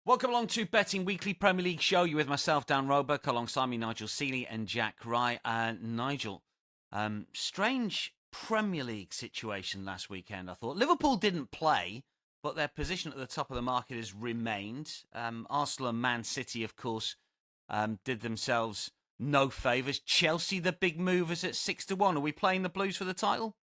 Welcome along to Betting Weekly Premier League show. You're with myself, Dan Roebuck, alongside me, Nigel Seely and Jack Wright. Nigel, strange Premier League situation last weekend, I thought. Liverpool didn't play, but their position at the top of the market has remained. Arsenal and Man City, of course, did themselves no favours. Chelsea, the big movers at 6-1. Are we playing the Blues for the title?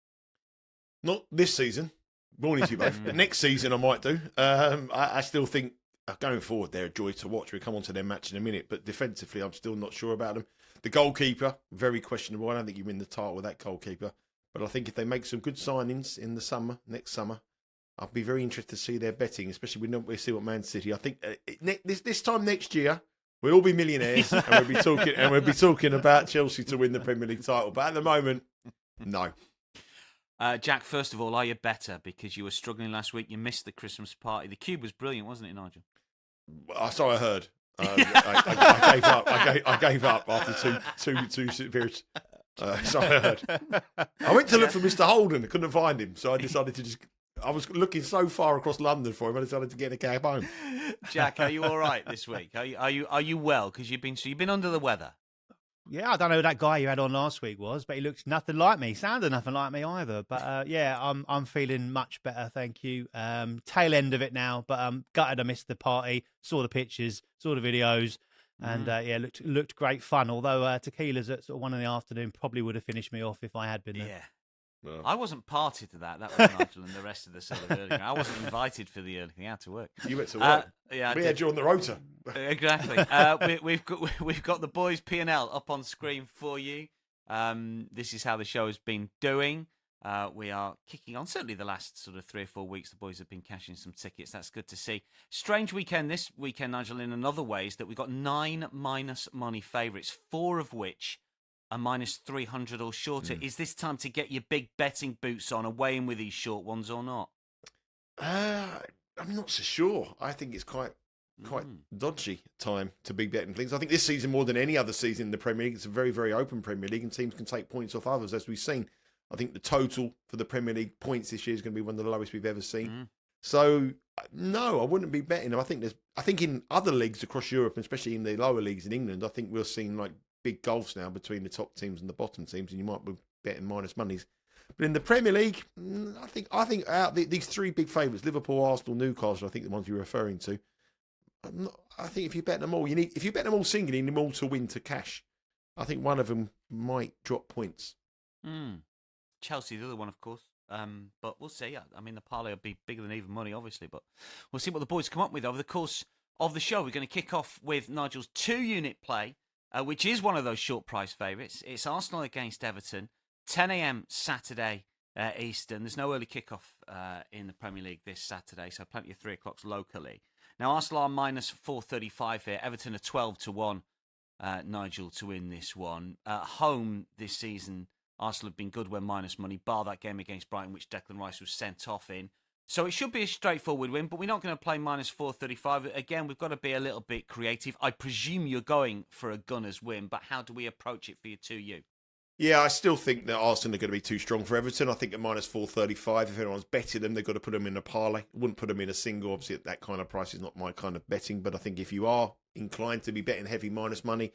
Not this season. Morning to you both. But next season I might do. I still think going forward they're a joy to watch. We'll come on to their match in a minute. But defensively, I'm still not sure about them. The goalkeeper, very questionable. I don't think you win the title with that goalkeeper. But I think if they make some good signings in the summer, next summer, I'll be very interested to see their betting, especially when we see what Man City. I think this time next year, we'll all be millionaires and we'll be talking about Chelsea to win the Premier League title. But at the moment, no. Jack, first of all, are you better? Because you were struggling last week. You missed the Christmas party. The cube was brilliant, wasn't it, Nigel? So I heard. I gave up. I gave up after two periods. So I heard. I went to look for Mr. Holden. I couldn't find him. So I decided to I was looking so far across London for him. I decided to get a cab home. Jack, are you all right this week? Are you well? Because you've been under the weather. Yeah, I don't know who that guy you had on last week was, but he looked nothing like me. Sounded nothing like me either. But I'm feeling much better, thank you. Tail end of it now, but gutted I missed the party. Saw the pictures, saw the videos, and looked great fun. Although tequila's at sort of 1 PM probably would have finished me off if I had been there. Yeah. Well, I wasn't party to that. That was Nigel and the rest of the sort of early. I wasn't invited for the early thing. I had to work. You went to work. Yeah, we had you on the rota. Exactly. We've got the boys' P&L up on screen for you. This is how the show has been doing. We are kicking on. Certainly the last sort of 3 or 4 weeks, the boys have been cashing some tickets. That's good to see. Strange weekend this weekend, Nigel, in another way, is that we've got 9 minus money favourites, 4 of which are minus 300 or shorter. Is this time to get your big betting boots on, away in with these short ones or not? I'm not so sure. I think it's quite dodgy time to be betting things. I think this season, more than any other season in the Premier League, it's a very, very open Premier League, and teams can take points off others, as we've seen. I think the total for the Premier League points this year is going to be one of the lowest we've ever seen. So, no, I wouldn't be betting them. I think in other leagues across Europe, and especially in the lower leagues in England, I think we're seeing like big gulfs now between the top teams and the bottom teams, and you might be betting minus monies. But in the Premier League, I think out these 3 big favourites, Liverpool, Arsenal, Newcastle, I think the ones you're referring to. I think if you bet them all, if you bet them all singly, you need them all to win to cash. I think one of them might drop points. Chelsea, the other one, of course. But we'll see. I mean, the parlay will be bigger than even money, obviously. But we'll see what the boys come up with over the course of the show. We're going to kick off with Nigel's 2-unit play, which is one of those short price favourites. It's Arsenal against Everton, 10 a.m. Saturday Eastern. There's no early kickoff in the Premier League this Saturday, so plenty of 3 o'clocks locally. Now, Arsenal are minus 435 here. Everton are 12-1, Nigel, to win this one. At home this season, Arsenal have been good when minus money, bar that game against Brighton, which Declan Rice was sent off in. So it should be a straightforward win, but we're not going to play minus 435. Again, we've got to be a little bit creative. I presume you're going for a Gunners win, but how do we approach it for your 2U? Yeah, I still think that Arsenal are going to be too strong for Everton. I think at minus 435, if anyone's betting them, they've got to put them in a parlay. I wouldn't put them in a single. Obviously, at that kind of price is not my kind of betting. But I think if you are inclined to be betting heavy minus money,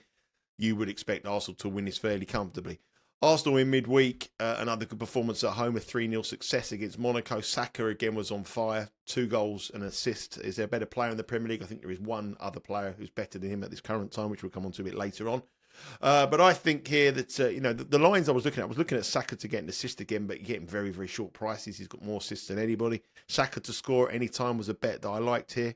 you would expect Arsenal to win this fairly comfortably. Arsenal in midweek, another good performance at home, a 3-0 success against Monaco. Saka again was on fire, 2 goals and an assist. Is there a better player in the Premier League? I think there is one other player who's better than him at this current time, which we'll come on to a bit later on. But I think here that, the lines I was looking at Saka to get an assist again, but getting very, very short prices. He's got more assists than anybody. Saka to score at any time was a bet that I liked here.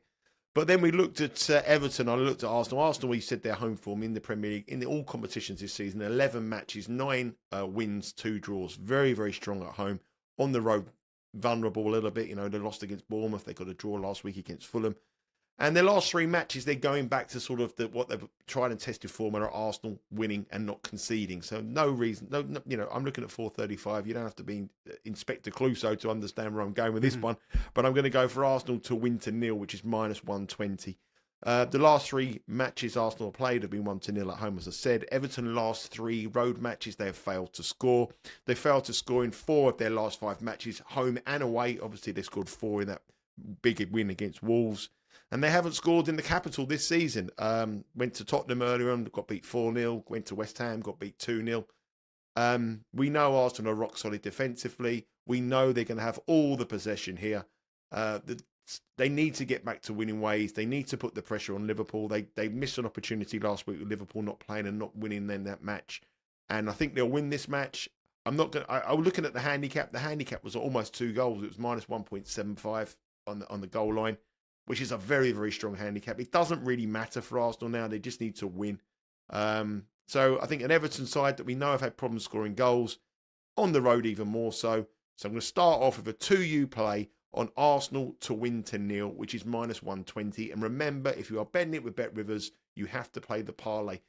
But then we looked at Everton, I looked at Arsenal. Arsenal, we said their home form in the Premier League, in all competitions this season, 11 matches, 9 wins, 2 draws. Very, very strong at home. On the road, vulnerable a little bit. They lost against Bournemouth. They got a draw last week against Fulham. And their last 3 matches, they're going back to sort of what they've tried and tested formula at Arsenal, winning and not conceding. So no reason, I'm looking at 435. You don't have to be Inspector Clouseau to understand where I'm going with this one. But I'm going to go for Arsenal to win to nil, which is minus 120. The last 3 matches Arsenal played have been 1-0 at home, as I said. Everton last 3 road matches, they have failed to score. They failed to score in 4 of their last 5 matches, home and away. Obviously, they scored 4 in that big win against Wolves. And they haven't scored in the capital this season. Went to Tottenham earlier on, got beat 4-0. Went to West Ham, got beat 2-0. We know Arsenal are rock solid defensively. We know they're going to have all the possession here. They need to get back to winning ways. They need to put the pressure on Liverpool. They missed an opportunity last week with Liverpool not playing and not winning then that match. And I think they'll win this match. I was looking at the handicap. The handicap was almost 2 goals. It was minus 1.75 on the goal line, which is a very, very strong handicap. It doesn't really matter for Arsenal now. They just need to win. So I think an Everton side that we know have had problems scoring goals, on the road even more so. So I'm going to start off with a 2U play on Arsenal to win to 0, which is minus 120. And remember, if you are betting it with Bet Rivers, you have to play the parlay.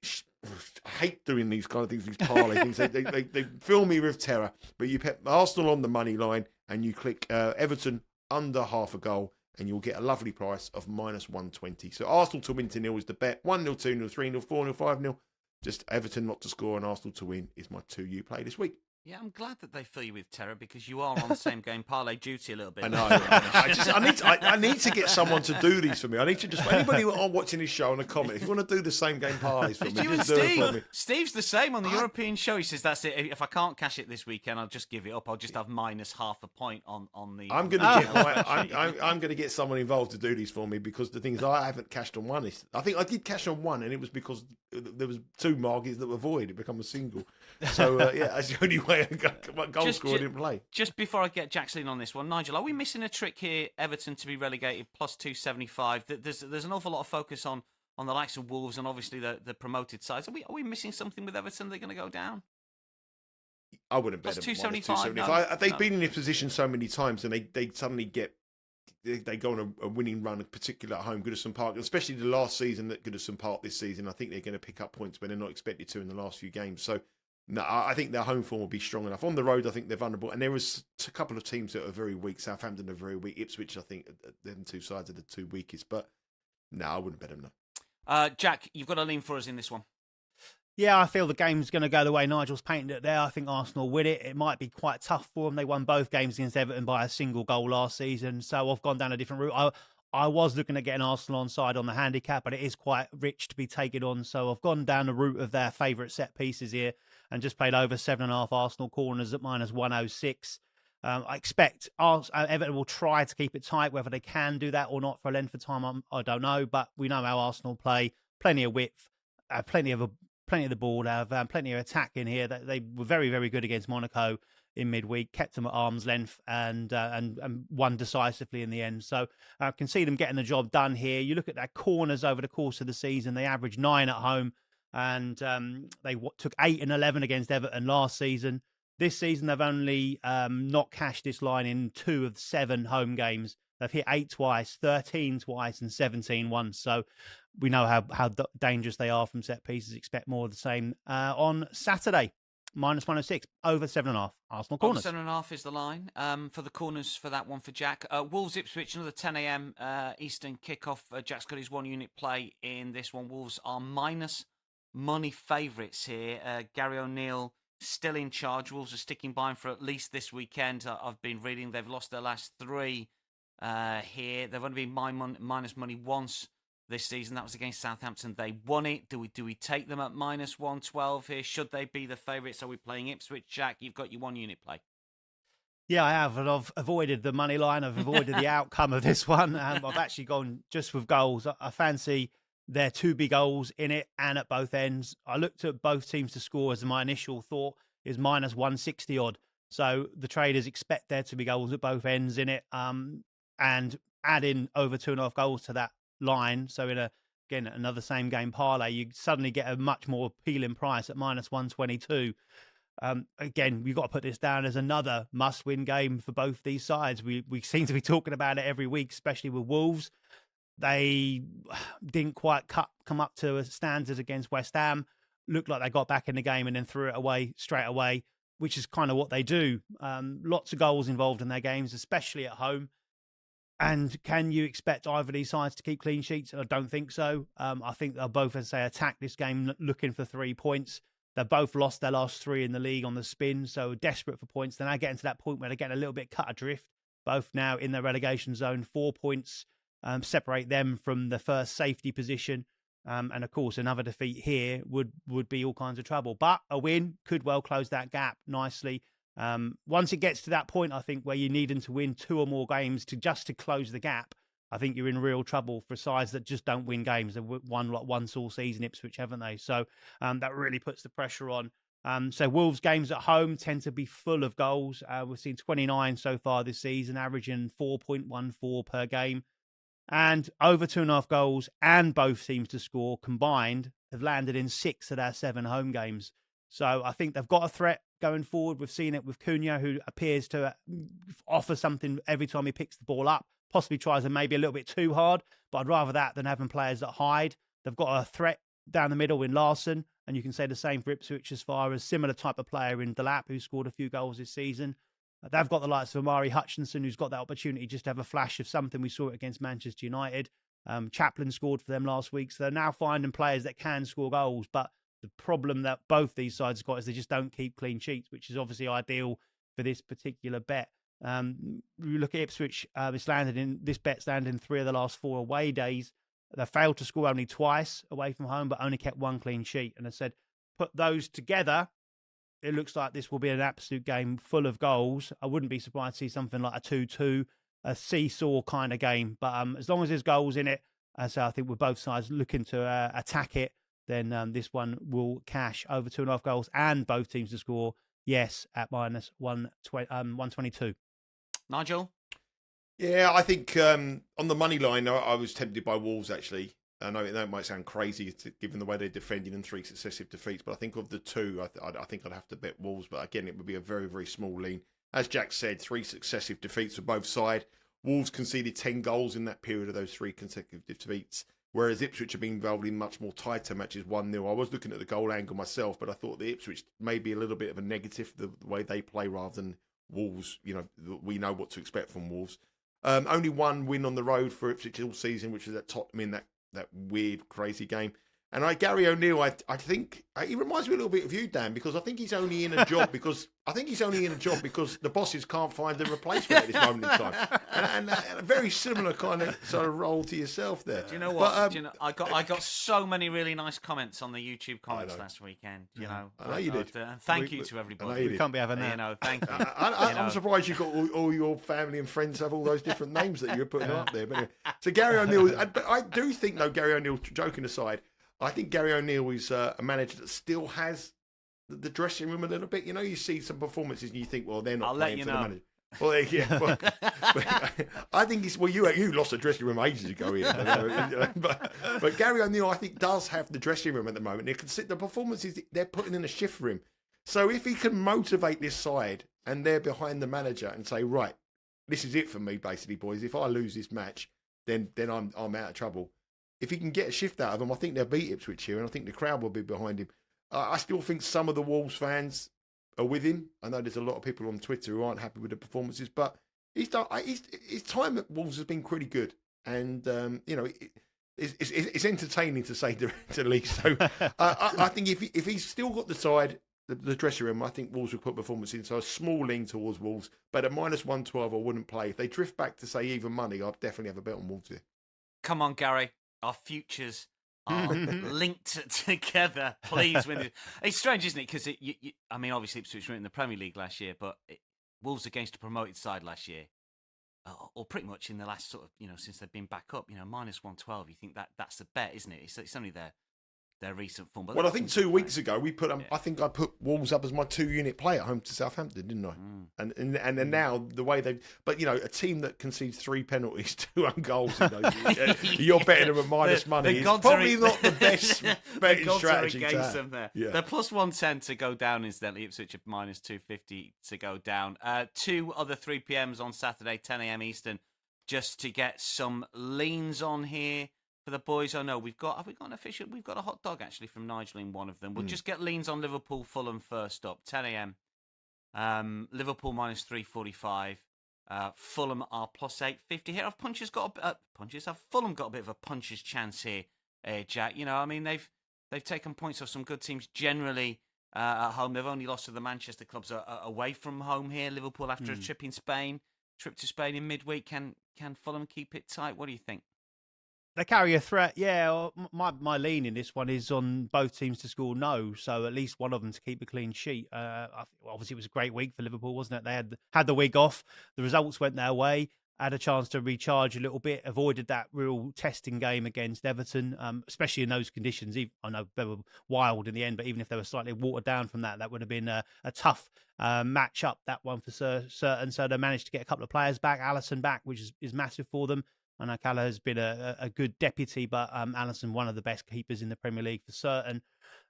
I hate doing these kind of things, these parlay things. They fill me with terror. But you put Arsenal on the money line and you click Everton under half a goal and you'll get a lovely price of minus 120. So Arsenal to win to 0 is the bet. 1-0, 2-0, 3-0, 4-0, 5-0. Just Everton not to score and Arsenal to win is my 2U play this week. Yeah, I'm glad that they fill you with terror because you are on the same game parlay duty a little bit. I know. I need to get someone to do these for me. I need to just anybody watching this show in a comment. If you want to do the same game parlays for me, You and just do it for me. Steve's the same on the European show. He says that's it. If I can't cash it this weekend, I'll just give it up. I'll just have minus half a point on the. I'm going to get someone involved to do these for me because the thing is I haven't cashed on one. I think I did cash on one, and it was because there was 2 markets that were void. It became a single. So that's the only way I got goal scored in play. Just before I get Jackson on this one, Nigel, are we missing a trick here? Everton to be relegated plus 275. There's an awful lot of focus on the likes of Wolves and obviously the promoted sides. Are we missing something with Everton? They're going to go down. I wouldn't bet them minus 275. No, They've been in this position so many times, and they suddenly they go on a winning run, particularly at home, Goodison Park, especially the last season at Goodison Park this season. I think they're going to pick up points when they're not expected to in the last few games. So. No, I think their home form will be strong enough. On the road, I think they're vulnerable. And there was a couple of teams that are very weak. Southampton are very weak. Ipswich, I think, them 2 sides are the 2 weakest. But no, I wouldn't bet them, no. Jack, you've got to lean for us in this one. Yeah, I feel the game's going to go the way Nigel's painted it there. I think Arsenal win it. It might be quite tough for them. They won both games against Everton by a single goal last season. So I've gone down a different route. I was looking to get an Arsenal onside on the handicap, but it is quite rich to be taken on. So I've gone down the route of their favourite set pieces here and just played over 7.5 Arsenal corners at minus 106. I expect Everton will try to keep it tight. Whether they can do that or not for a length of time, I don't know. But we know how Arsenal play. Plenty of width, plenty of the ball. They have plenty of attack in here. They were very, very good against Monaco in midweek, kept them at arm's length and won decisively in the end. So I can see them getting the job done here. You look at their corners over the course of the season, they averaged 9 at home and they took 8 and 11 against Everton last season. This season, they've only not cashed this line in 2 of 7 home games. They've hit 8 twice, 13 twice and 17 once. So we know how dangerous they are from set pieces. Expect more of the same on Saturday. Minus 106, over 7.5 Arsenal corners. Over 7.5 is the line for the corners for that one for Jack. Wolves Ipswich, another 10 a.m. Eastern kickoff. Jack's got his 1 unit play in this one. Wolves are minus money favourites here. Gary O'Neill still in charge. Wolves are sticking by him for at least this weekend. I've been reading they've lost their last 3 here. They've only been minus money once this season. That was against Southampton. They won it. Do we take them at minus 112 here? Should they be the favourites? Are we playing Ipswich? Jack, you've got your 1 unit play. Yeah, I have, and I've avoided the money line. I've avoided the outcome of this one. I've actually gone just with goals. I fancy there 2 big goals in it and at both ends. I looked at both teams to score as my initial thought is minus 160 odd. So the traders expect there to be goals at both ends in it, and add in over 2.5 goals to that line. So in another same game parlay, you suddenly get a much more appealing price at minus 122. Again, you've got to put this down as another must-win game for both these sides. We seem to be talking about it every week, especially with Wolves. They didn't quite come up to a standard against West Ham. Looked like they got back in the game and then threw it away straight away, which is kind of what they do. Lots of goals involved in their games, especially at home. And can you expect either of these sides to keep clean sheets? I don't think so. I think they'll both, as they attack this game, looking for 3 points. They've both lost their last 3 in the league on the spin, so desperate for points. They're now getting to that point where they're getting a little bit cut adrift. Both now in the relegation zone, 4 points separate them from the first safety position. And of course, another defeat here would be all kinds of trouble. But a win could well close that gap nicely. Once it gets to that point, I think, where you need them to win 2 or more games to close the gap, I think you're in real trouble for sides that just don't win games. They've won like once all season, Ipswich, haven't they? So that really puts the pressure on. So Wolves games at home tend to be full of goals. We've seen 29 so far this season, averaging 4.14 per game. And over 2.5 goals and both teams to score combined have landed in 6 of their 7 home games. So I think they've got a threat going forward. We've seen it with Cunha, who appears to offer something every time he picks the ball up, possibly tries them maybe a little bit too hard, but I'd rather that than having players that hide. They've got a threat down the middle in Larson, and you can say the same for Ipswich as far as similar type of player in Delap, who scored a few goals this season. They've got the likes of Amari Hutchinson, who's got that opportunity just to have a flash of something. We saw it against Manchester United. Chaplin scored for them last week. So they're now finding players that can score goals. But the problem that both these sides have got is they just don't keep clean sheets, which is obviously ideal for this particular bet. You look at Ipswich, this bet's landed in 3 of the last 4 away days. They failed to score only twice away from home, but only kept 1 clean sheet. And I said, put those together, it looks like this will be an absolute game full of goals. I wouldn't be surprised to see something like a 2-2, a seesaw kind of game. But as long as there's goals in it, so I think with both sides looking to attack it, then this one will cash over 2.5 goals and both teams to score, yes, at minus 122. Nigel? Yeah, I think on the money line, I was tempted by Wolves, actually. I know that might sound crazy given the way they're defending in 3 successive defeats, but I think of the 2, I think I'd have to bet Wolves. But again, it would be a very, very small lean. As Jack said, 3 successive defeats for both sides. Wolves conceded 10 goals in that period of those 3 consecutive defeats, whereas Ipswich have been involved in much more tighter matches, 1-0. I was looking at the goal angle myself, but I thought the Ipswich may be a little bit of a negative, the way they play rather than Wolves. You know, we know what to expect from Wolves. Only 1 win on the road for Ipswich all season, which was at Tottenham in that weird, crazy game. And Gary O'Neill, I think he reminds me a little bit of you, Dan, because I think he's only in a job because the bosses can't find a replacement at this moment in time. And a very similar kind of sort of role to yourself there. Do you know what? I got so many really nice comments on the YouTube comments last weekend. You know, I know you did. Thank you to everybody. We can't be having that. You know, thank you. I'm surprised you've got all your family and friends have all those different names that you're putting up there. But anyway, so Gary O'Neill, but I do think, though, Gary O'Neill, joking aside, I think Gary O'Neill is a manager that still has the dressing room a little bit. You know, you see some performances and you think, well, they're not playing for the manager. Well, yeah. Well, I think it's you lost the dressing room ages ago here. But Gary O'Neill, I think, does have the dressing room at the moment. The performances they're putting in a shift for him. So if he can motivate this side and they're behind the manager and say, right, this is it for me, basically, boys. If I lose this match, then I'm out of trouble. If he can get a shift out of them, I think they'll beat Ipswich here, and I think the crowd will be behind him. I still think some of the Wolves fans are with him. I know there's a lot of people on Twitter who aren't happy with the performances, but his time at Wolves has been pretty good, and you know, it's entertaining to say the least. So I think if he's still got the side, the dressing room, I think Wolves will put performance in. So a small lean towards Wolves, but at minus 112, I wouldn't play. If they drift back to say even money, I'd definitely have a bet on Wolves here. Come on, Gary. Our futures are linked together. Please win it. It's strange, isn't it? Because I mean, obviously Ipswich were in the Premier League last year, but Wolves against a promoted side last year, or pretty much in the last sort of, you know, since they've been back up, you know, minus 112. You think that's the bet, isn't it? It's only their recent form. But well, I think 2 weeks ago we put I think I put Wolves up as my 2-unit play at home to Southampton, didn't I? And then now the way they, but you know, a team that concedes 3 penalties, 2 own goals, you're betting them at minus money. It's probably not the best betting strategy to have. There. Yeah. They're plus 110 to go down, incidentally. Ipswich at minus 250 to go down. 2 other 3 p.m.s on Saturday, 10 a.m. Eastern, just to get some leans on here. For the boys, I know we've got an official. We've got a hot dog actually from Nigel in one of them. We'll just get leans on Liverpool, Fulham first up, 10 a.m. Liverpool minus 345. Fulham are plus 850 here. Have Fulham got a bit of a puncher's chance here, Jack? You know, I mean they've taken points off some good teams generally at home. They've only lost to the Manchester clubs away from home here. Liverpool after a trip to Spain in midweek. Can Fulham keep it tight? What do you think? They carry a threat, yeah. My lean in this one is on both teams to score no, so at least one of them to keep a clean sheet. Obviously, it was a great week for Liverpool, wasn't it? They had the week off, the results went their way, had a chance to recharge a little bit, avoided that real testing game against Everton, especially in those conditions. I know they were wild in the end, but even if they were slightly watered down from that would have been a tough match up, that one for certain. So they managed to get a couple of players back, Alisson back, which is massive for them. I know Calla has been a good deputy, but Alisson, one of the best keepers in the Premier League for certain.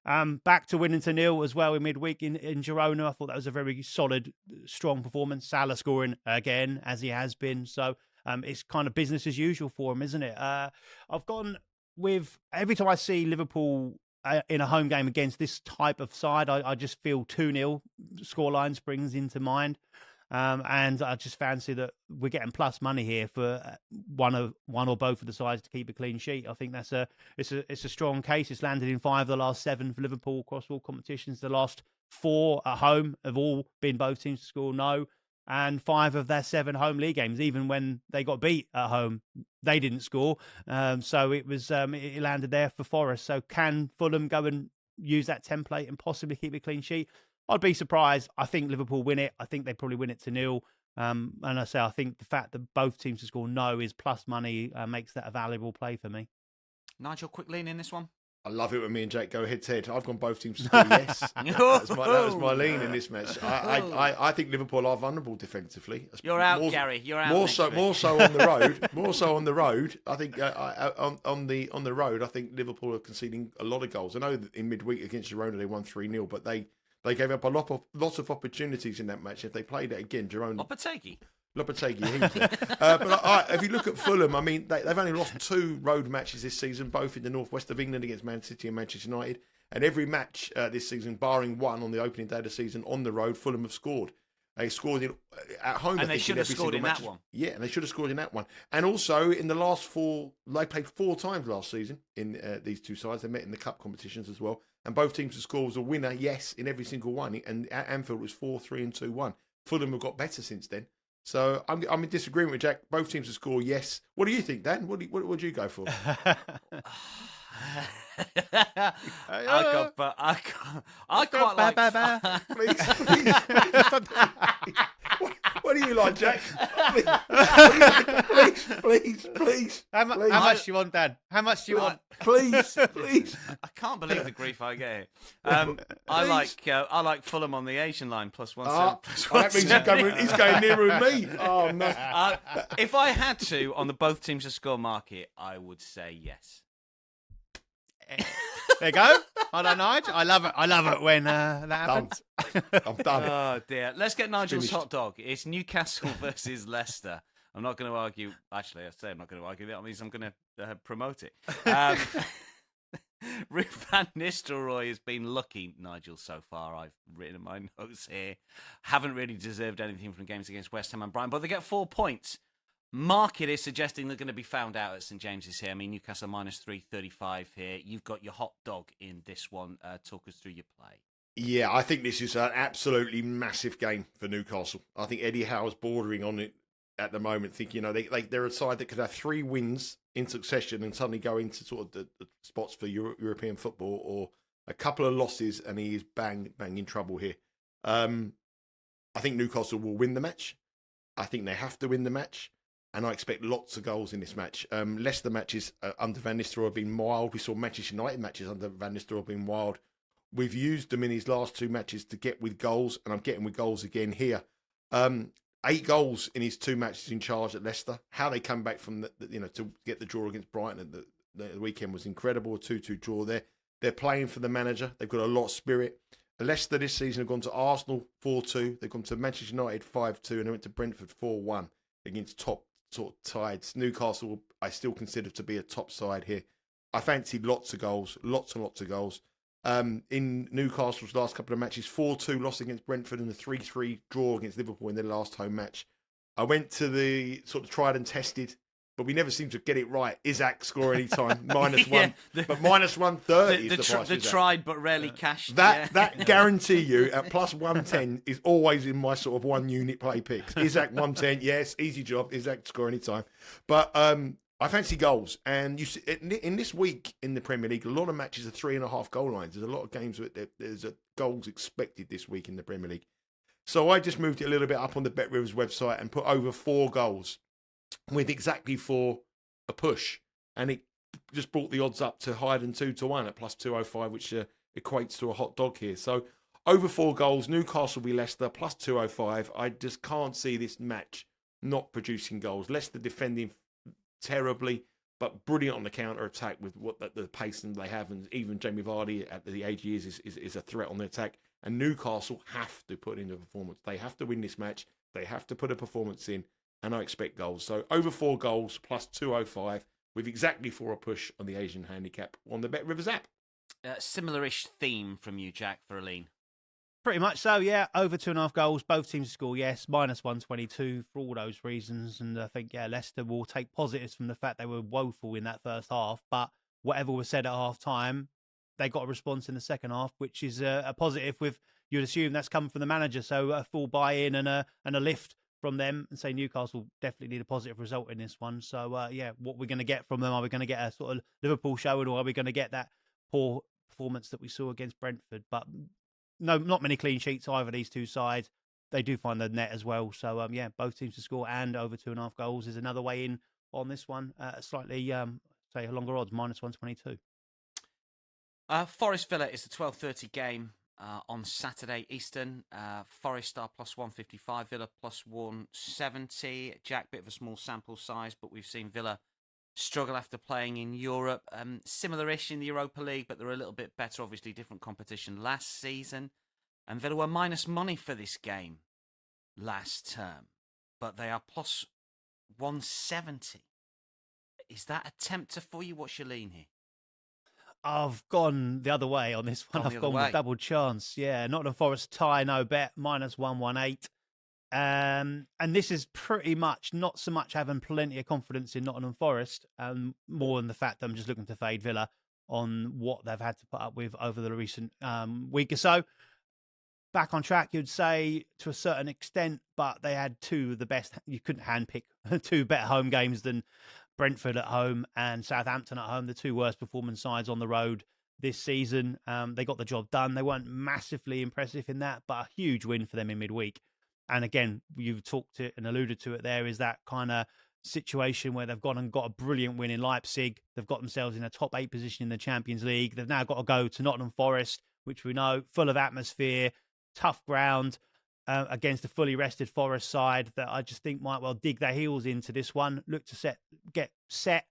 Back to winning to nil as well in midweek in Girona. I thought that was a very solid, strong performance. Salah scoring again, as he has been. So it's kind of business as usual for him, isn't it? I've gone with, every time I see Liverpool in a home game against this type of side, I just feel 2-0 scoreline springs into mind. And I just fancy that we're getting plus money here for one or both of the sides to keep a clean sheet. I think it's a strong case. It's landed in 5 of the last 7 for Liverpool across all competitions. The last 4 at home have all been both teams to score no, and 5 of their 7 home league games, even when they got beat at home, they didn't score. So it landed there for Forest. So can Fulham go and use that template and possibly keep a clean sheet? I'd be surprised. I think Liverpool win it. I think they probably win it to 0. And I think the fact that both teams to score no is plus money makes that a valuable play for me. Nigel, quick lean in this one. I love it when me and Jake go head to head. I've gone both teams to score yes. That was my lean in this match. I think Liverpool are vulnerable defensively. You're out, Gary. You're out. More so on the road. More so on the road. I think on the road, I think Liverpool are conceding a lot of goals. I know that in midweek against Girona they won 3-0, but they gave up lots of opportunities in that match. If they played it again, Girona. Lopetegui, he's there. But if you look at Fulham, I mean, they've only lost 2 road matches this season, both in the northwest of England against Man City and Manchester United. And every match this season, barring one on the opening day of the season on the road, Fulham have scored. They scored at home. And they should have scored in that one. Yeah, and they should have scored in that one. And also, in the last 4, they played 4 times last season in these 2 sides. They met in the cup competitions as well. And both teams to score was a winner, yes, in every single one. And at Anfield, it was 4-3 and 2-1. Fulham have got better since then. So I'm in disagreement with Jack. Both teams to score, yes. What do you think, Dan? What do you go for? I quite like. Please. What do you like, Jack? Please. How much do you want, Dan? How much do you want? Please. I can't believe the grief I get. I like Fulham on the Asian line plus 1. That means he's going nearer with me. Oh no! If I had to on the both teams to score market, I would say yes. There you go. I don't know. I love it when that happens. I'm done. Oh dear. Let's get Nigel's hot dog. It's Newcastle versus Leicester. I'm not going to argue. Actually, I say I'm not going to argue that. That means I'm going to promote it. Ruud van Nistelrooy has been lucky, Nigel, so far. I've written in my notes here. Haven't really deserved anything from games against West Ham and Brighton, but they get 4 points. Market is suggesting they're going to be found out at St James's here. I mean, Newcastle minus 335 here. You've got your hot dog in this one. Talk us through your play. Yeah, I think this is an absolutely massive game for Newcastle. I think Eddie Howe's bordering on it at the moment, thinking, they're a side that could have 3 wins in succession and suddenly go into sort of the spots for European football, or a couple of losses and he is bang in trouble here. I think Newcastle will win the match. I think they have to win the match. And I expect lots of goals in this match. Leicester matches under Van Nistelrooy have been wild. We saw Manchester United matches under Van Nistelrooy have been wild. We've used them in his last 2 matches to get with goals, and I'm getting with goals again here. 8 goals in his 2 matches in charge at Leicester. How they come back from to get the draw against Brighton at the weekend was incredible. A 2-2 draw there. They're playing for the manager. They've got a lot of spirit. Leicester this season have gone to Arsenal 4-2. They've gone to Manchester United 5-2, and they went to Brentford 4-1 against top sort of sides. Newcastle, I still consider to be a top side here. I fancied lots and lots of goals. In Newcastle's last couple of matches, 4-2 loss against Brentford and a 3-3 draw against Liverpool in their last home match. I went to the sort of tried and tested, but we never seem to get it right. Isaac score any time, -1, but -130 is the price. The tried but rarely cashed. That guarantee you at plus 110 is always in my sort of 1 unit play picks. Isaac 110, yes, easy job. Isaac score any time, but I fancy goals, and you see, in this week in the Premier League, a lot of matches are 3.5 goal lines. There's a lot of games where there's goals expected this week in the Premier League. So I just moved it a little bit up on the Bet Rivers website and put over 4 goals with exactly 4 a push, and it just brought the odds up to higher than 2-1 at plus 205, which equates to a hot dog here. So over 4 goals, Newcastle v Leicester plus 205. I just can't see this match not producing goals. Leicester defending terribly, but brilliant on the counter attack with what the pace they have, and even Jamie Vardy at the age he is a threat on the attack. And Newcastle have to put in a performance. They have to win this match. They have to put a performance in, and I expect goals. So over 4 goals plus 205 with exactly 4 a push on the Asian handicap on the Bet Rivers app. Similar-ish theme from you, Jack, for Aline. Pretty much so, yeah. Over 2.5 goals, both teams to score, yes. Minus 122 for all those reasons. And I think, Leicester will take positives from the fact they were woeful in that first half. But whatever was said at half time, they got a response in the second half, which is a positive. You'd assume that's come from the manager. So a full buy-in and a lift from them. And say Newcastle definitely need a positive result in this one. So, what we're going to get from them, are we going to get a sort of Liverpool showing, or are we going to get that poor performance that we saw against Brentford? But no, not many clean sheets either, these two sides. They do find the net as well. So, both teams to score and over 2.5 goals is another way in on this one. Slightly, say, longer odds, minus 122. Forest Villa is the 12:30 game on Saturday Eastern. Forest are plus 155, Villa plus 170. Jack, bit of a small sample size, but we've seen Villa struggle after playing in Europe. Similar-ish in the Europa League, but they're a little bit better, obviously different competition last season. And Villa were minus money for this game last term, but they are plus 170. Is that a tempter for you? What's your lean here? I've gone the other way on this one. I've gone with double chance. Yeah, Nottingham Forest tie, no bet, minus 118. And this is pretty much not so much having plenty of confidence in Nottingham Forest, more than the fact that I'm just looking to fade Villa on what they've had to put up with over the recent week or so. Back on track, you'd say, to a certain extent, but they had 2 of the best. You couldn't handpick 2 better home games than Brentford at home and Southampton at home, the 2 worst performing sides on the road this season. They got the job done. They weren't massively impressive in that, but a huge win for them in midweek. And again, you've talked it and alluded to it there, is that kind of situation where they've gone and got a brilliant win in Leipzig. They've got themselves in a top 8 position in the Champions League. They've now got to go to Nottingham Forest, which we know, full of atmosphere, tough ground, against a fully rested Forest side that I just think might well dig their heels into this one. Look to get set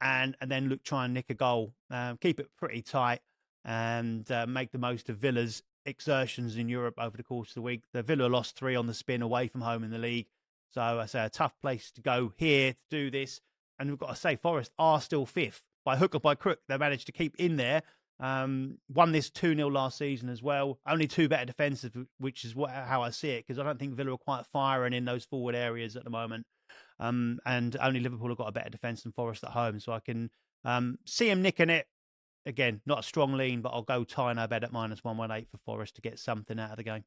and then try and nick a goal. Keep it pretty tight and make the most of Villa's exertions in Europe over the course of the week. The Villa lost 3 on the spin away from home in the league. So I say a tough place to go here to do this. And we've got to say Forest are still 5th. By hook or by crook, they managed to keep in there. Won this 2-0 last season as well. Only 2 better defensive, which is how I see it, because I don't think Villa are quite firing in those forward areas at the moment. And only Liverpool have got a better defence than Forest at home. So I can see him nicking it. Again, not a strong lean, but I'll go tie no bet at minus 118 for Forest to get something out of the game.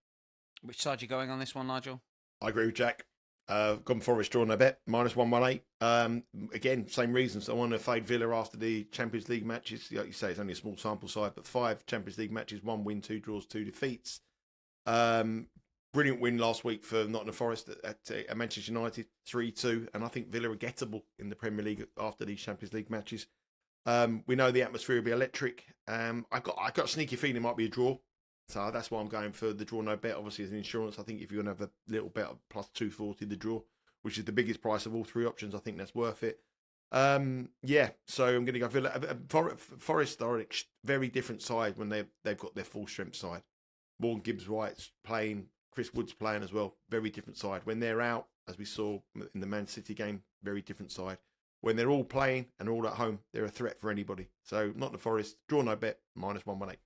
Which side are you going on this one, Nigel? I agree with Jack. Gone Forest draw no bet, minus 118. Again, same reasons. I want to fade Villa after the Champions League matches. Like you say, it's only a small sample size, but 5 Champions League matches, 1 win, 2 draws, 2 defeats. Brilliant win last week for Nottingham Forest at Manchester United, 3-2. And I think Villa are gettable in the Premier League after these Champions League matches. We know the atmosphere will be electric. I got a sneaky feeling it might be a draw. So that's why I'm going for the draw no bet. Obviously, as an insurance, I think if you're going to have a little bet plus 240 the draw, which is the biggest price of all 3 options, I think that's worth it. So I'm going to go Villa. Forest are a very different side when they've got their full strength side. Morgan Gibbs-White's playing, Chris Wood's playing as well. Very different side. When they're out, as we saw in the Man City game, very different side. When they're all playing and all at home, they're a threat for anybody. So not the Forest, draw no bet, minus 118.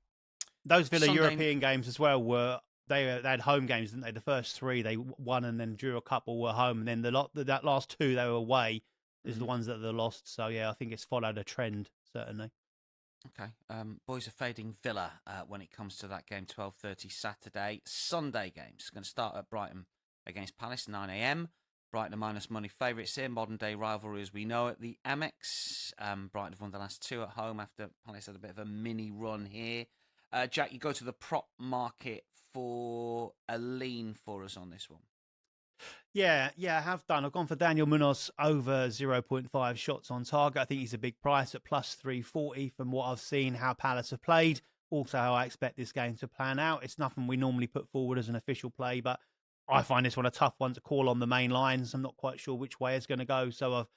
Those Villa European games as well they had home games, didn't they? The first 3 they won and then drew a couple, were home, and then that last 2 they were away is the ones that they lost. So I think it's followed a trend certainly. Okay, boys are fading Villa when it comes to that game. 12:30 Saturday, Sunday games going to start at Brighton against Palace 9 a.m. Brighton are minus money favourites here. Modern day rivalry as we know it. The Amex. Brighton have won the last 2 at home after Palace had a bit of a mini run here. Jack, you go to the prop market for a lean for us on this one. Yeah, I have done. I've gone for Daniel Munoz over 0.5 shots on target. I think he's a big price at plus 340 from what I've seen, how Palace have played. Also, how I expect this game to plan out. It's nothing we normally put forward as an official play, but I find this one a tough one to call on the main lines. I'm not quite sure which way it's going to go. So I've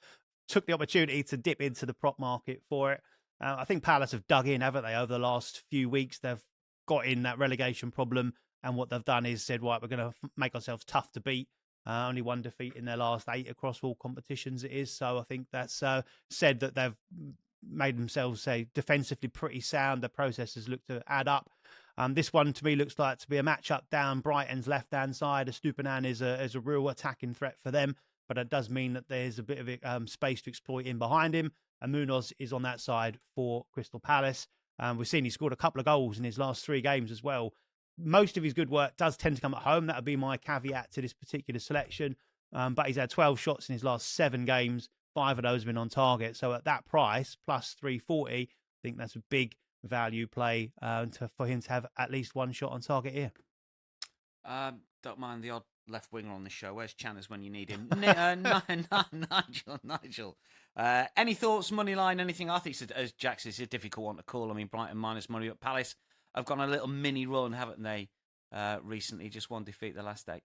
took the opportunity to dip into the prop market for it. I think Palace have dug in, haven't they, over the last few weeks? They've got in that relegation problem. And what they've done is said, right, we're going to make ourselves tough to beat. Only 1 defeat in their last 8 across all competitions it is. So I think that's said that they've made themselves, say, defensively pretty sound. The processes look to add up. This one, to me, looks like to be a matchup down Brighton's left-hand side. Estupiñán is a real attacking threat for them, but it does mean that there's a bit of space to exploit in behind him. And Munoz is on that side for Crystal Palace. We've seen he scored a couple of goals in his last 3 games as well. Most of his good work does tend to come at home. That would be my caveat to this particular selection. But he's had 12 shots in his last 7 games. 5 of those have been on target. So at that price, plus 340, I think that's a big value play for him to have at least 1 shot on target here. Don't mind the odd left winger on the show. Where's Channers when you need him? Nigel. Any thoughts, money line, anything? I think, as Jack says, it's a difficult one to call. I mean, Brighton minus money at Palace. I've gone a little mini run, haven't they, recently? Just 1 defeat the last 8.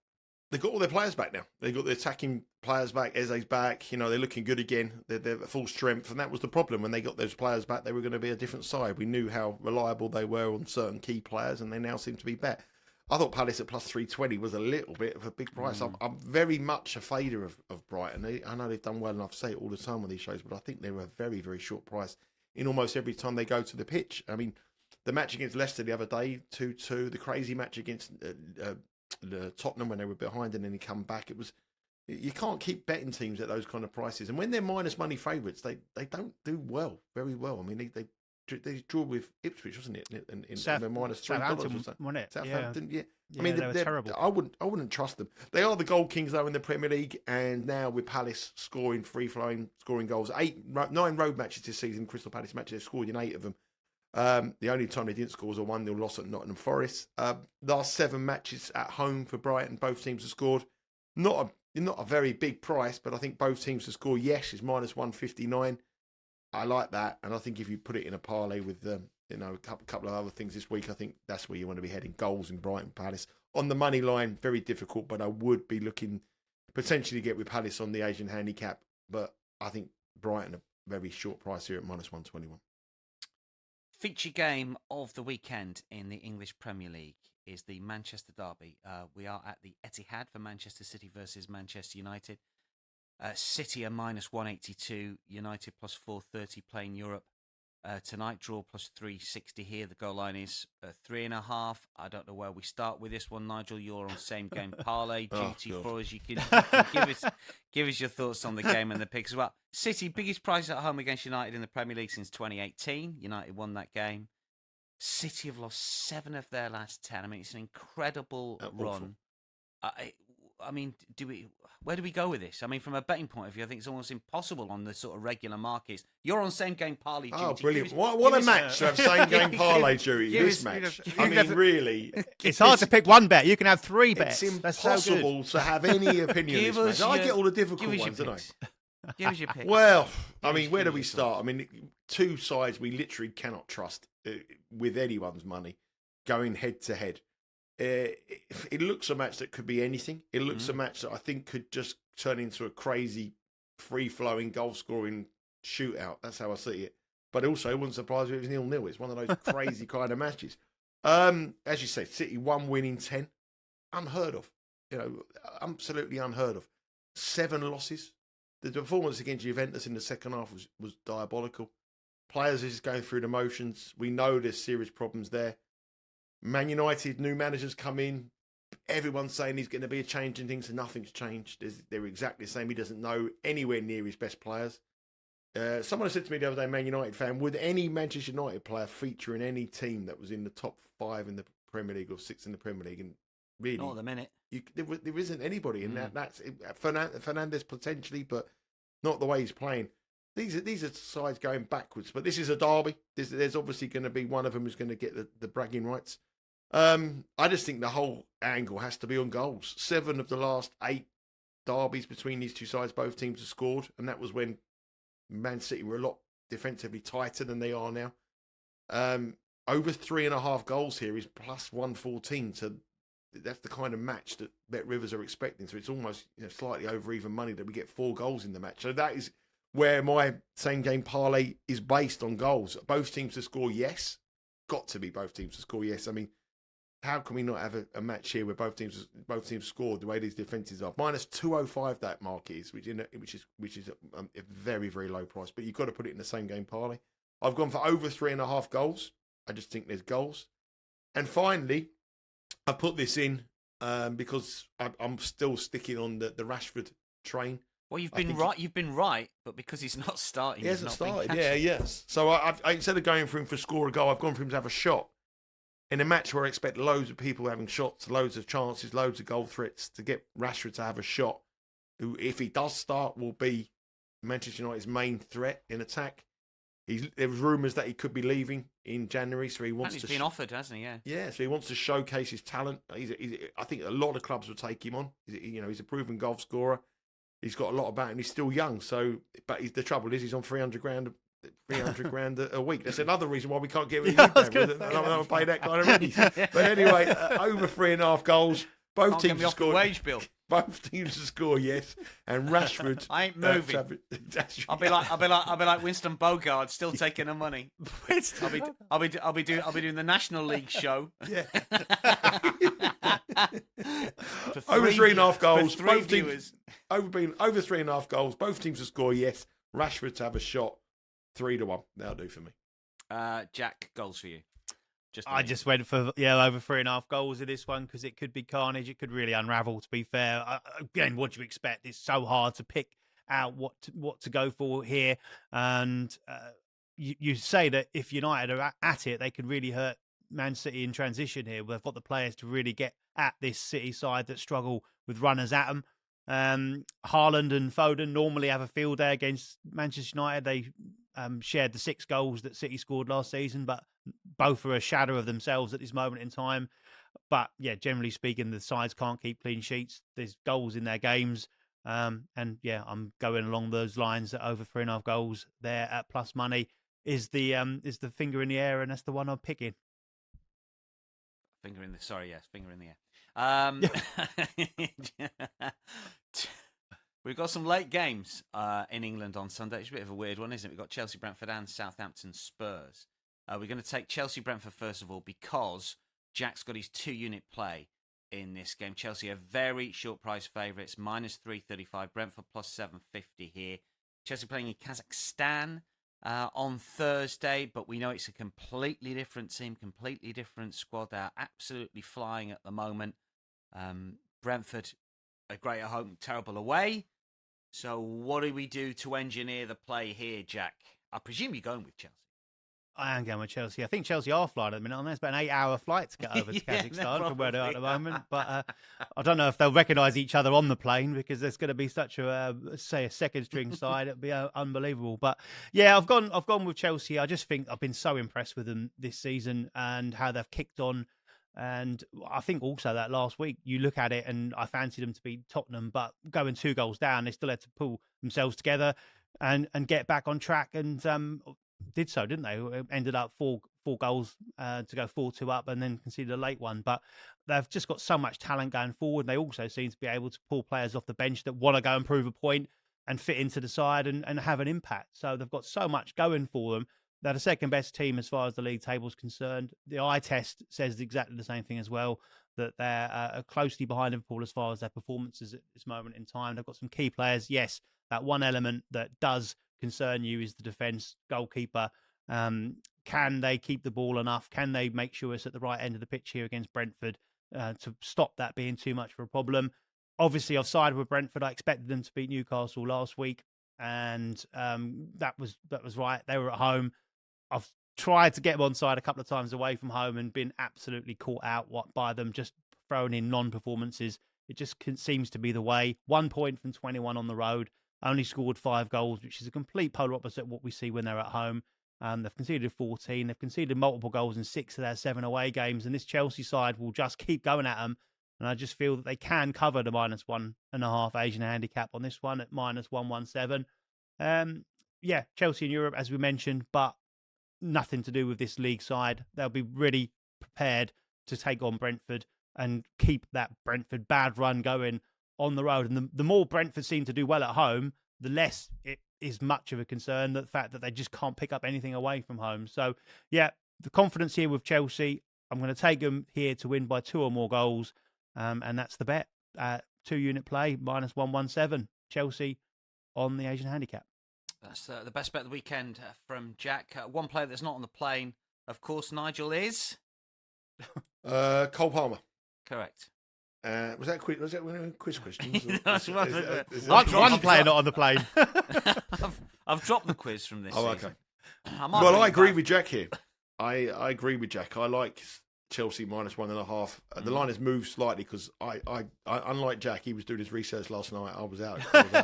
They've got all their players back now. They've got the attacking players back. Eze's back. You know, they're looking good again. They're at full strength. And that was the problem. When they got those players back, they were going to be a different side. We knew how reliable they were on certain key players, and they now seem to be back. I thought Palace at plus 320 was a little bit of a big price. I'm very much a fader of Brighton. I know they've done well enough to say it all the time on these shows, but I think they're a very, very short price in almost every time they go to the pitch. I mean, the match against Leicester the other day, 2-2. The crazy match against Tottenham when they were behind and then he come back. It was, you can't keep betting teams at those kind of prices. And when they're minus money favourites, they don't do very well. I mean, they drew with Ipswich, wasn't it? And they're minus $3. Southampton, wasn't it? Southampton, yeah. I mean, they were terrible. I wouldn't trust them. They are the goal kings though in the Premier League, and now with Palace scoring free-flowing, scoring goals, 9 road matches this season. Crystal Palace matches, they've scored in 8 of them. The only time they didn't score was a 1-0 loss at Nottingham Forest. Last 7 matches at home for Brighton, both teams have scored. Not a very big price, but I think both teams have scored. Yes, it's minus 159. I like that, and I think if you put it in a parlay with a couple of other things this week, I think that's where you want to be heading. Goals in Brighton Palace on the money line, very difficult, but I would be looking potentially to get with Palace on the Asian handicap. But I think Brighton a very short price here at minus 121. Feature game of the weekend in the English Premier League is the Manchester derby. We are at the Etihad for Manchester City versus Manchester United. City are minus 182, United plus 430 playing Europe tonight. Draw plus 360 here. The goal line is 3.5. I don't know where we start with this one, Nigel. You're on same game parlay duty for us. You can give us your thoughts on the game and the picks as well. City, biggest price at home against United in the Premier League since 2018. United won that game. City have lost 7 of their last 10. I mean, it's an incredible run. I mean, where do we go with this? I mean, from a betting point of view, I think it's almost impossible on the sort of regular markets. You're on same game parlay duty. Oh, brilliant. What a match to have same game parlay duty, this match. I mean, really. It's hard to pick one bet. You can have 3 bets. It's impossible to have any opinion on this match. I get all the difficult ones, don't I? Give us your picks. Well, I mean, where do we start? I mean, 2 sides we literally cannot trust with anyone's money going head to head. It looks a match that could be anything. It looks a match that I think could just turn into a crazy, free-flowing, goal-scoring shootout. That's how I see it. But also, it wouldn't surprise me if it was 0-0. It's one of those crazy kind of matches. As you say, City 1 win in 10. Unheard of. Absolutely unheard of. 7 losses. The performance against Juventus in the second half was diabolical. Players are just going through the motions. We know there's serious problems there. Man United, new managers come in. Everyone's saying he's going to be a change in things, and nothing's changed. They're exactly the same. He doesn't know anywhere near his best players. Someone said to me the other day, Man United fan, would any Manchester United player feature in any team that was in the top 5 in the Premier League or 6 in the Premier League? And really, not at the minute. there isn't anybody in that. That's Fernandes potentially, but not the way he's playing. These are sides going backwards, but this is a derby. There's obviously going to be one of them who's going to get the bragging rights. I just think the whole angle has to be on goals. 7 of the last 8 derbies between these two sides, both teams have scored, and that was when Man City were a lot defensively tighter than they are now. Over 3.5 goals here is plus 114. So that's the kind of match that Bet Rivers are expecting. So it's almost slightly over even money that we get 4 goals in the match. So that is where my same game parlay is based on goals. Both teams to score, yes. Got to be both teams to score, yes. I mean, how can we not have a match here where both teams scored the way these defences are? Minus 205 that mark is, which is a very, very low price. But you've got to put it in the same game parlay. I've gone for over 3.5 goals. I just think there's goals. And finally, I put this in because I'm still sticking on the Rashford train. Well, you've been right. You've been right, but because he's not starting, he hasn't he's not started. Yes. So I instead of going for him for score a goal, I've gone for him to have a shot in a match where I expect loads of people having shots, loads of chances, loads of goal threats. To get Rashford to have a shot, who, if he does start, will be Manchester United's main threat in attack. There was rumours that he could be leaving in January, so he wants to. He's been offered, hasn't he? Yeah. Yeah, so he wants to showcase his talent. I think a lot of clubs will take him on. He's a proven goal scorer. He's got a lot about him. He's still young, but the trouble is he's on 300 grand a week. That's another reason why we can't get him. I'm not pay that kind of money. But anyway, over 3.5 goals. Both teams have scored. Wage bill. Both teams to score, yes. And Rashford, I ain't moving. I'll be like Winston Bogart, still taking the money. I'll be doing the National League show. Yeah. Over 3.5 goals. Both teams over 3.5 goals. Both teams to score, yes. Rashford to have a shot. 3-1. That'll do for me. Jack, goals for you. I just went for over 3.5 goals in this one because it could be carnage. It could really unravel. To be fair, again, what do you expect? It's so hard to pick out what to go for here. And you say that if United are at it, they can really hurt Man City in transition here. They've got the players to really get at this City side that struggle with runners at them. Haaland and Foden normally have a field day against Manchester United. They shared the 6 goals that City scored last season, but both are a shadow of themselves at this moment in time. But yeah, generally speaking, the sides can't keep clean sheets. There's goals in their games. And yeah, I'm going along those lines that over 3.5 goals there at plus money is the finger in the air, and that's the one I'm picking. Finger in the air. We've got some late games in England on Sunday. It's a bit of a weird one, isn't it? We've got Chelsea, Brentford and Southampton Spurs. We're going to take Chelsea, Brentford first of all because Jack's got his 2-unit play in this game. Chelsea are very short price favourites, minus 335. Brentford plus 750 here. Chelsea playing in Kazakhstan on Thursday, but we know it's a completely different team, completely different squad. They're absolutely flying at the moment. Brentford are great at home, terrible away. So what do we do to engineer the play here, Jack? I presume you're going with Chelsea. I am going with Chelsea. I think Chelsea are flying at the minute. I know it's about an 8-hour flight to get over to Kazakhstan from where they are at the moment. But I don't know if they'll recognise each other on the plane because there's going to be such a second string side. It'd be unbelievable. But yeah, I've gone with Chelsea. I just think I've been so impressed with them this season and how they've kicked on. And I think also that last week you look at it and I fancied them to beat Tottenham, but going 2 goals down, they still had to pull themselves together and get back on track and did so, didn't they? Ended up four goals to go 4-2 up and then conceded a late one. But they've just got so much talent going forward. They also seem to be able to pull players off the bench that want to go and prove a point and fit into the side and have an impact. So they've got so much going for them. They're the second best team as far as the league table is concerned. The eye test says exactly the same thing as well, that they're closely behind Liverpool as far as their performances at this moment in time. They've got some key players. Yes, that one element that does concern you is the defence, goalkeeper. Can they keep the ball enough? Can they make sure it's at the right end of the pitch here against Brentford to stop that being too much of a problem? Obviously, I've sided with Brentford. I expected them to beat Newcastle last week, and that was right. They were at home. I've tried to get them on side a couple of times away from home and been absolutely caught out by them, just throwing in non-performances It just seems to be the way. 1 point from 21 on the road, only scored 5 goals, which is a complete polar opposite of what we see when they're at home. They've conceded 14. They've conceded multiple goals in 6 of their 7 away games, and this Chelsea side will just keep going at them. And I just feel that they can cover the -1.5 Asian handicap on this one at -117. Yeah, Chelsea in Europe, as we mentioned, but nothing to do with this league side. They'll be really prepared to take on Brentford and keep that Brentford bad run going on the road. And the more Brentford seem to do well at home, the less it is much of a concern, the fact that they just can't pick up anything away from home. So, yeah, the confidence here with Chelsea, I'm going to take them here to win by 2 or more goals. And that's the bet. 2-unit play, -117. Chelsea on the Asian handicap. That's the best bet of the weekend from Jack. One player that's not on the plane, of course, Nigel, is? Cole Palmer. Correct. Was that quiz questions? One player not on the plane. I've dropped the quiz from this season. Okay. I agree with Jack here. I agree with Jack. I like Chelsea -1.5. The line has moved slightly because I unlike Jack, he was doing his research last night. I was out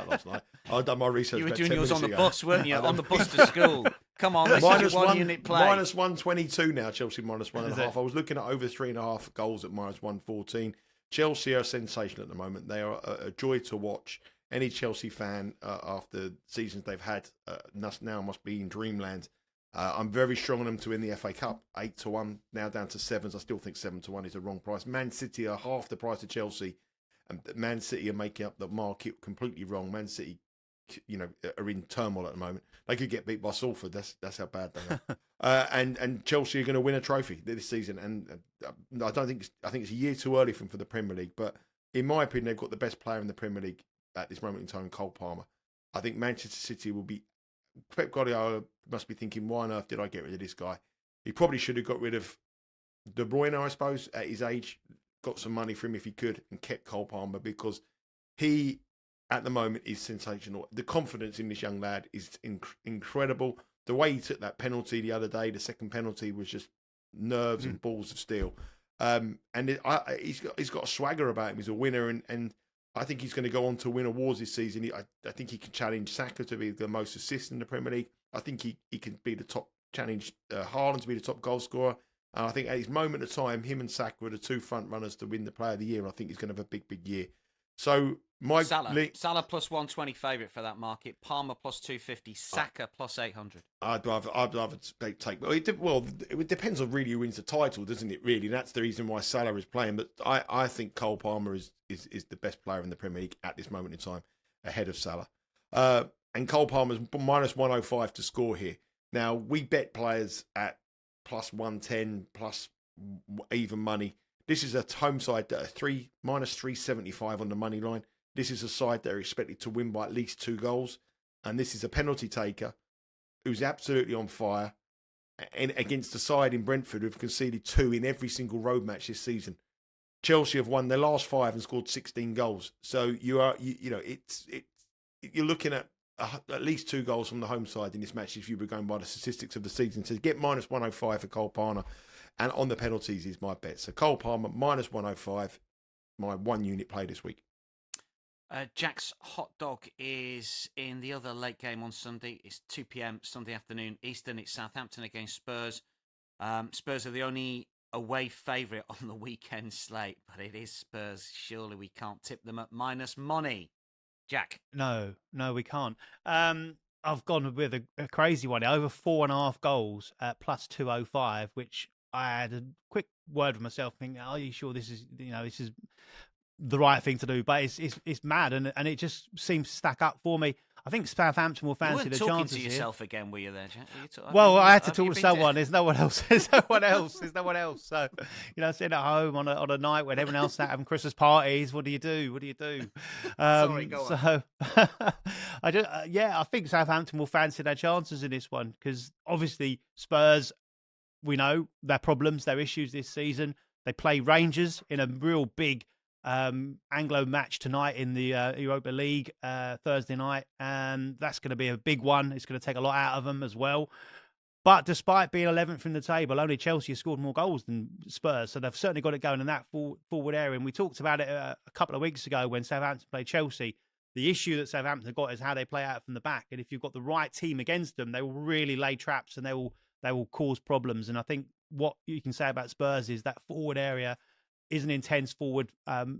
last night. I'd done my research. You were about doing 10 yours on minutes the ago. bus, weren't you? On the bus to school. Come on, this is your 1 unit play. -122 now. Chelsea -1.5. I was looking at over 3.5 goals at -114. Chelsea are sensational at the moment. They are a joy to watch. Any Chelsea fan after seasons they've had now must be in dreamland. I'm very strong on them to win the FA Cup, 8-1, now down to 7s. I still think 7-1 is a wrong price. Man City are half the price of Chelsea, and Man City are making up the market completely wrong. Man City, are in turmoil at the moment. They could get beat by Salford. That's how bad they are. And Chelsea are going to win a trophy this season. And I think it's a year too early for them for the Premier League. But in my opinion, they've got the best player in the Premier League at this moment in time, Cole Palmer. I think Manchester City will be. Pep Guardiola must be thinking, why on earth did I get rid of this guy? He probably should have got rid of De Bruyne, I suppose, at his age, got some money for him if he could, and kept Cole Palmer because he, at the moment, is sensational. The confidence in this young lad is incredible. The way he took that penalty the other day, the second penalty, was just nerves and balls of steel. He's got a swagger about him. He's a winner, and I think he's going to go on to win awards this season. I think he can challenge Saka to be the most assists in the Premier League. I think he can be the top, challenge Haaland to be the top goal scorer. And I think at his moment of time, him and Saka are the 2 front runners to win the Player of the Year. And I think he's going to have a big, big year. So Salah plus 120 favourite for that market. Palmer plus 250. Saka plus 800. I'd rather take. It depends on really who wins the title, doesn't it? Really, that's the reason why Salah is playing. But I think Cole Palmer is the best player in the Premier League at this moment in time, ahead of Salah. And Cole Palmer's -105 to score here. Now we bet players at +110 plus even money. This is a home side that are -375 on the money line. This is a side that are expected to win by at least 2 goals. And this is a penalty taker who's absolutely on fire and against the side in Brentford who've conceded 2 in every single road match this season. Chelsea have won their last 5 and scored 16 goals. So you're looking at least 2 goals from the home side in this match if you were going by the statistics of the season. So get -105 for Cole Palmer. And on the penalties is my bet. So Cole Palmer, -105, my 1 unit play this week. Jack's hot dog is in the other late game on Sunday. It's 2 p.m. Sunday afternoon Eastern. It's Southampton against Spurs. Spurs are the only away favourite on the weekend slate, but it is Spurs. Surely we can't tip them at minus money. Jack? No, we can't. I've gone with a crazy one. Over 4.5 goals at +205, which I had a quick word with myself, thinking, "Are you sure this is the right thing to do?" But it's mad, and it just seems to stack up for me. I think Southampton will fancy the chances. You weren't talking to here. yourself again, were you there, Jack? I had to talk to someone. There's no one else. There's no one else. So, sitting at home on a night when everyone else is having Christmas parties, what do you do? Sorry, go on. So, I think Southampton will fancy their chances in this one because obviously Spurs, we know their problems, their issues this season. They play Rangers in a real big Anglo match tonight in the Europa League Thursday night, and that's going to be a big one. It's going to take a lot out of them as well. But despite being 11th in the table, only Chelsea has scored more goals than Spurs. So they've certainly got it going in that forward area. And we talked about it a couple of weeks ago when Southampton played Chelsea. The issue that Southampton have got is how they play out from the back. And if you've got the right team against them, they will really lay traps and they will cause problems. And I think what you can say about Spurs is that forward area is an intense forward part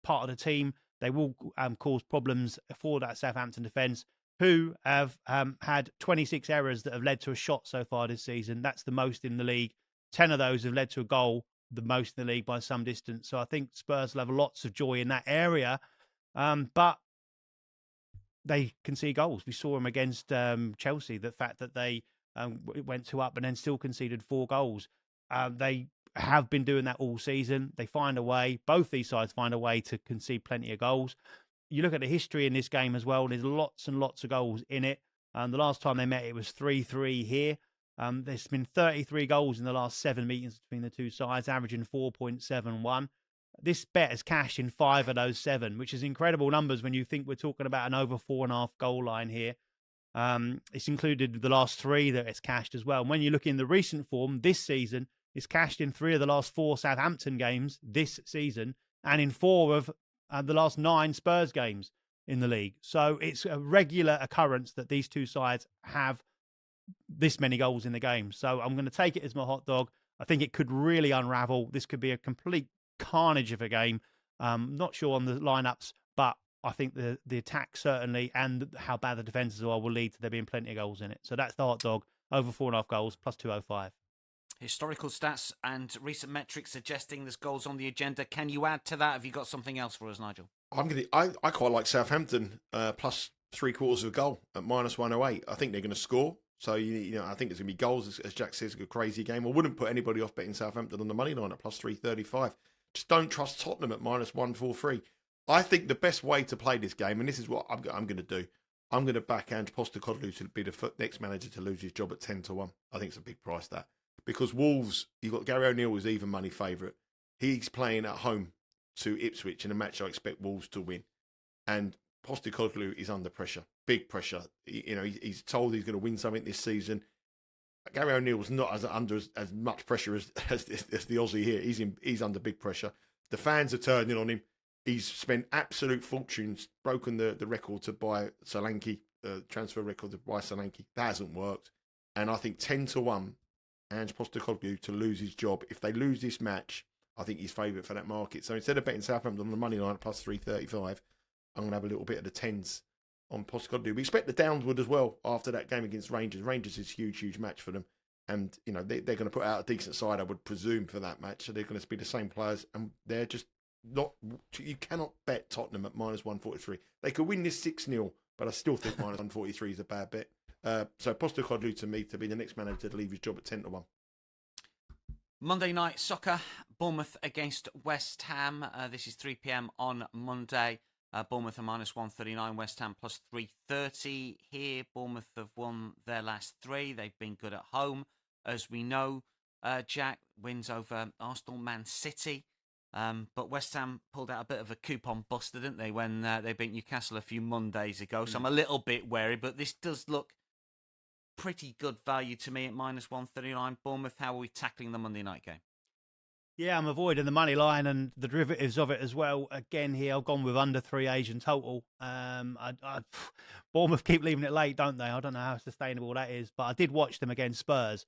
of the team. They will cause problems for that Southampton defence, who have had 26 errors that have led to a shot so far this season. That's the most in the league. 10 of those have led to a goal, the most in the league by some distance. So I think Spurs will have lots of joy in that area. But they concede goals. We saw them against Chelsea, the fact that they went 2 up and then still conceded 4 goals. They have been doing that all season. They find a way. Both these sides find a way to concede plenty of goals. You look at the history in this game as well. There's lots and lots of goals in it. The last time they met, it was 3-3 here. There's been 33 goals in the last 7 meetings between the two sides, averaging 4.71. This bet has cashed in 5 of those 7, which is incredible numbers when you think we're talking about an over 4.5 goal line here. It's included the last 3 that it's cashed as well. And when you look in the recent form this season, it's cashed in 3 of the last 4 Southampton games this season and in 4 of the last 9 Spurs games in the league. So it's a regular occurrence that these two sides have this many goals in the game. So I'm going to take it as my hot dog. I think it could really unravel. This could be a complete carnage of a game. Not sure on the lineups, but I think the attack certainly and how bad the defences are will lead to there being plenty of goals in it. So that's the hot dog, over 4.5 goals, plus 205. Historical stats and recent metrics suggesting there's goals on the agenda. Can you add to that? Have you got something else for us, Nigel? I quite like Southampton plus 3/4 of a goal at minus 108. I think they're going to score. So I think there's going to be goals. As Jack says, a crazy game. I wouldn't put anybody off betting Southampton on the money line at plus 335. Just don't trust Tottenham at minus 143. I think the best way to play this game, and this is what I'm going to do, I'm going to back Ange Postecoglou to be the next manager to lose his job at 10-1. I think it's a big price, that. Because Wolves, you've got Gary O'Neill as even money favourite. He's playing at home to Ipswich in a match I expect Wolves to win. And Postecoglou is under pressure, big pressure. He's told he's going to win something this season. Gary O'Neill's not under as much pressure as the Aussie here. He's under big pressure. The fans are turning on him. He's spent absolute fortunes, broken the record to buy Solanke, transfer record to buy Solanke. That hasn't worked. And I think 10-1, Ange Postecoglou to lose his job. If they lose this match, I think he's favourite for that market. So instead of betting Southampton on the money line at plus 335, I'm going to have a little bit of the 10s on Postecoglou. We expect the downward as well after that game against Rangers. Rangers is a huge, huge match for them. And, they're going to put out a decent side, I would presume, for that match. So they're going to be the same players. And they're just not... You cannot bet Tottenham at minus 143. They could win this 6-0, but I still think minus 143 is a bad bet. So Postecoglou to me to be the next manager to leave his job at 10-1. Monday night soccer, Bournemouth against West Ham. This is 3 p.m. on Monday. Bournemouth are minus 139, West Ham plus 330 here. Bournemouth have won their last 3. They've been good at home, as we know. Jack wins over Arsenal, Man City. But West Ham pulled out a bit of a coupon buster, didn't they, when they beat Newcastle a few Mondays ago. So I'm a little bit wary, but this does look pretty good value to me at minus 139. Bournemouth, how are we tackling the Monday night game? Yeah, I'm avoiding the money line and the derivatives of it as well. Again, here I've gone with under 3 Asian total. Bournemouth keep leaving it late, don't they? I don't know how sustainable that is, but I did watch them against Spurs,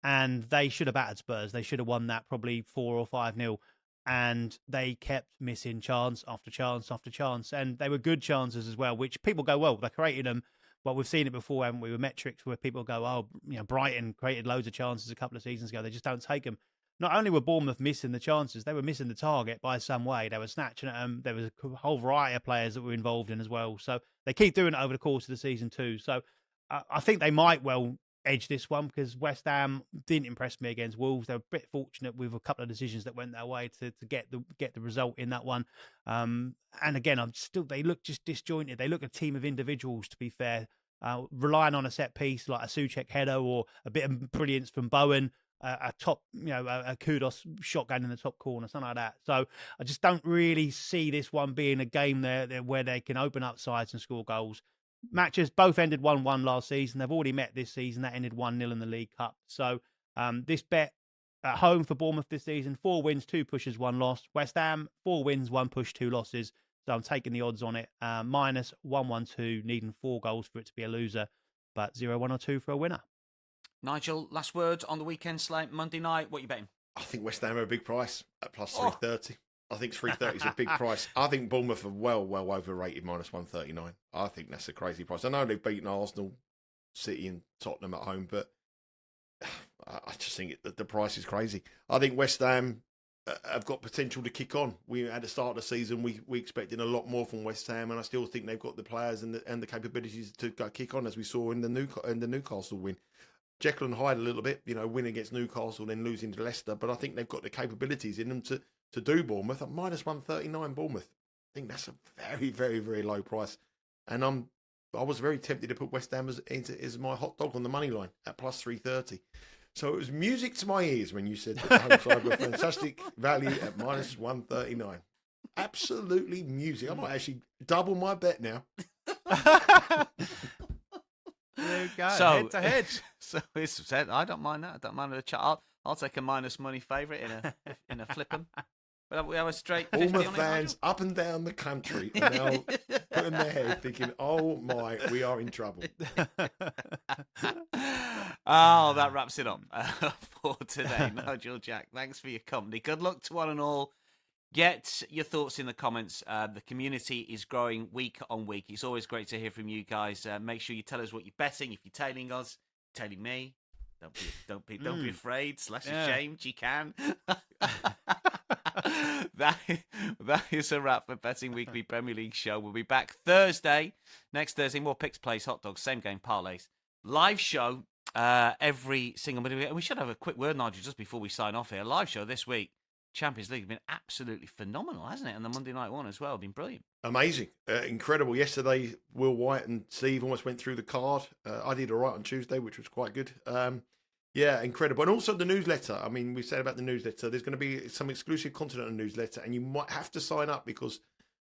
and they should have battered Spurs. They should have won that probably 4 or 5-0, and they kept missing chance after chance after chance, and they were good chances as well, which people go, well, they created them. Well, we've seen it before, haven't we, with metrics where people go, oh, Brighton created loads of chances a couple of seasons ago. They just don't take them. Not only were Bournemouth missing the chances, they were missing the target by some way. They were snatching at them. There was a whole variety of players that were involved in as well. So they keep doing it over the course of the season too. So I think they might well edge this one because West Ham didn't impress me against Wolves. They were a bit fortunate with a couple of decisions that went their way to get the result in that one. And again, they look just disjointed. They look a team of individuals, to be fair, relying on a set piece like a Soucek header or a bit of brilliance from Bowen. A top, a kudos shotgun in the top corner, something like that. So I just don't really see this one being a game there where they can open up sides and score goals. matches both ended 1-1 last season. They've already met this season. That ended 1-0 in the League Cup. So this bet at home for Bournemouth this season, 4 wins, 2 pushes, 1 loss. West Ham, 4 wins, 1 push, 2 losses. So I'm taking the odds on it. Minus 112, needing 4 goals for it to be a loser, but 0-1 or 2 for a winner. Nigel, last word on the weekend slate, Monday night. What are you betting? I think West Ham are a big price at plus 330. I think 330 is a big price. I think Bournemouth are well overrated, minus 139. I think that's a crazy price. I know they've beaten Arsenal, City and Tottenham at home, but I just think the price is crazy. I think West Ham have got potential to kick on. At the start of the season, we expected a lot more from West Ham, and I still think they've got the players and the capabilities to kick on, as we saw in the Newcastle win. Jekyll and Hyde a little bit, win against Newcastle, then losing to Leicester. But I think they've got the capabilities in them to do Bournemouth at minus 139. Bournemouth, I think that's a very, very, very low price. And I was very tempted to put West Ham as my hot dog on the money line at plus 330. So it was music to my ears when you said that the home side were fantastic value at minus 139. Absolutely music. I might actually double my bet now. There you go. So, head to head. So it's said. I don't mind that. I don't mind the chat. I'll take a minus money favourite in a flip 'em. But we have a straight 50 Bournemouth on it, fans up and down the country are now putting their head thinking, "Oh my, we are in trouble." Oh, that wraps it up for today. Nigel, Jack, thanks for your company. Good luck to one and all. Get your thoughts in the comments. The community is growing week on week. It's always great to hear from you guys. Make sure you tell us what you're betting. If you're tailing us, tailing me, don't be afraid. / ashamed. You can. That is a wrap for Betting Weekly Premier League show. We'll be back next Thursday. More picks, plays, hot dogs, same game parlays, live show every single minute. And we should have a quick word, Nigel, just before we sign off here. Live show this week. Champions League has been absolutely phenomenal, hasn't it? And the Monday night one as well, been brilliant. Amazing. Incredible. Yesterday, Will White and Steve almost went through the card. I did all right on Tuesday, which was quite good. Yeah, incredible. And also the newsletter. I mean, we said about the newsletter, there's going to be some exclusive content on the newsletter, and you might have to sign up because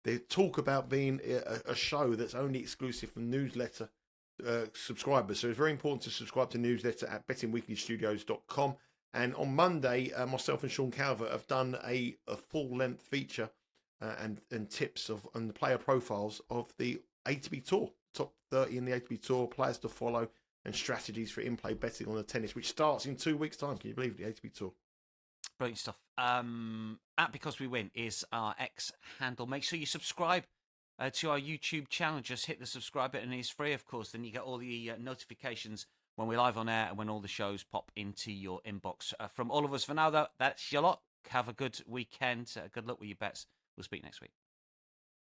they talk about being a show that's only exclusive for newsletter subscribers. So it's very important to subscribe to the newsletter at bettingweeklystudios.com. And on Monday, myself and Sean Calvert have done a full-length feature and tips on the player profiles of the ATP Tour, top 30 in the ATP Tour, players to follow, and strategies for in-play betting on the tennis, which starts in 2 weeks' time. Can you believe it? The ATP Tour. Brilliant stuff. At Because We Win is our X handle. Make sure you subscribe to our YouTube channel. Just hit the subscribe button. It's free, of course. Then you get all the notifications when we're live on air and when all the shows pop into your inbox. From all of us for now, though, that's your lot. Have a good weekend. Good luck with your bets. We'll speak next week.